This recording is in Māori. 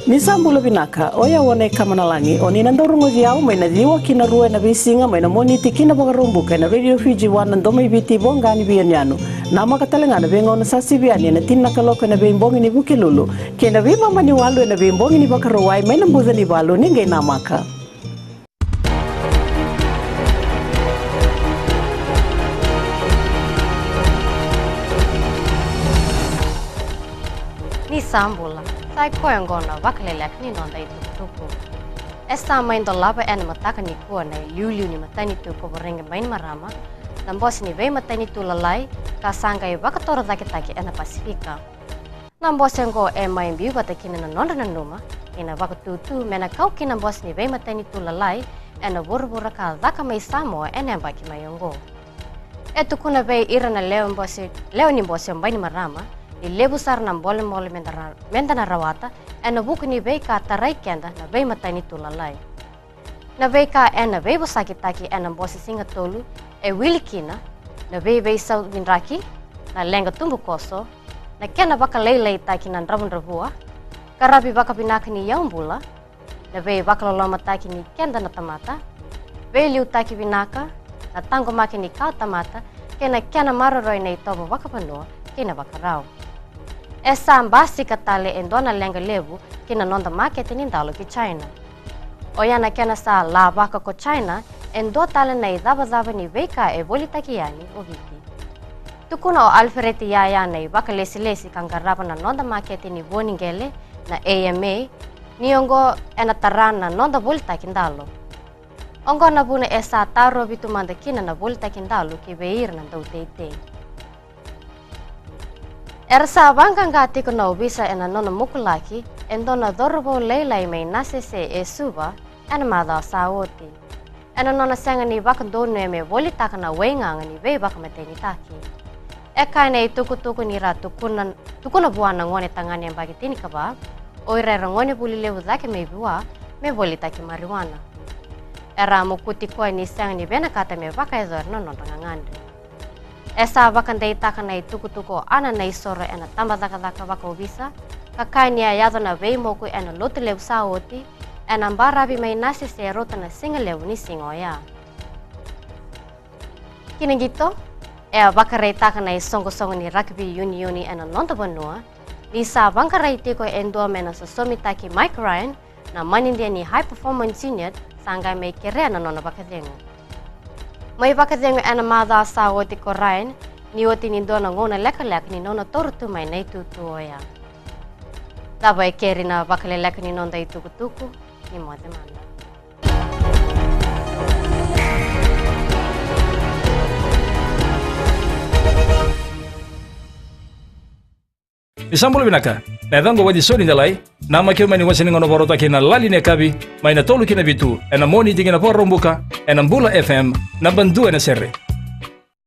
Ni sambula binaka, oya wane kamanalangi, o ni nandorungo diao, may nadiwa kina rue na bisinga, may namoniti kina bagarumbuka na Radio Fiji 1 nandomay biti bongani biyanyano. Nama katalangana bengo na sasibiani na tinakaloka na bimbongi ni bukilulu. Kena bima maniwalu na bimbongi ni bakarawai, may nambuza ni balu ningay namaka. Ni sambula. Sai koyangona Vakaleleka ni nonda itukutuku. Esta main do laba ena mataka ni kuwa na liu ni matani tu ko borenga main marama. Nambos ni vei matani tu lalai ka sanga i vakatora taki ena Pasifika. Nambos ngo e main biu batakina na nonda na numa. Ina vakatutu mena kau kina bos ni vei matani tu lalai ena burubura ka daka mai Samoa ena baki mayongo. Etu kuna vei ira na leo ni bosi main marama. I lebu sar na mole menda na rawata ena buku ni vei ka tarai kenda na vei matani tu lalai. Na vei ka ena vei bosaki taki ena bosi singa tolu e wilikina na vei sau minraki na lenga tumbu koso na kena Vakaleleka taki na rabun rabua karabi baka binaka ni yaumbula na vei Vakaloloma taki ni kenda na tamata vei liu taki binaka na tango maki ni kau tamata kena maroroi na itobo Vakapanua kena Vakarau. Essa ambasi katale endona lenga lebu kina nonda market ni ndalo ki China. Oyana kena sa la baka ko China endo tale na idaba ni veka e volita kiani o viti. Tukuna o alfereti ya na baka lesi kangarapa na nonda market ni voningele na AMA niongo ena tarana nonda volita kindalo. Ongo na bune essa taro vitu manda kina na volita kindalo ki veir na dautete. Ersa bangka ngati kuna ubisa ena nona mukulaki endona dorobo leilai mai nasese e suba ena mada saoti. Ena nona senga ni baka donu e me volita kana wenga ni vei baka mateni taki. Eka ena tuku ni ra tukuna buana ngone tangani yang bagi tini kaba oire ngone buli lewu zake me bua me volita ki marijuana. Era mukuti ko ni senga ni bena kata me baka ezor nona ngangande. Esa bakan deita kana tuku ana na isoro ena tamba daka baka ubisa kakania yado na vei moku ena lote lew saoti ena mbarabi mai nasi se rota na singa lew ni singoya. Kini gitu baka reita kana songo ni rugby unioni ena nonta banua ni sa bangka reiti ko endua mena sosomi taki Mike Ryan na manindia ni high performance unit sangga mai kere na nona baka dengo. Mai bakadengo ena mada sa oti ko Ryan ni oti ni dona ngona leka ni nona tortu mai nei tutu oya. Taba keri na Vakaleleka ni nonda tuku ni mote manda. Isambulu binaka, na dango wadi soni dalai, nama kio mani wasini ngono borota kina lali ne kabi, mai na tolu kina bitu, ena moni tingina porombuka, ena mbula FM, na bandu ena serre.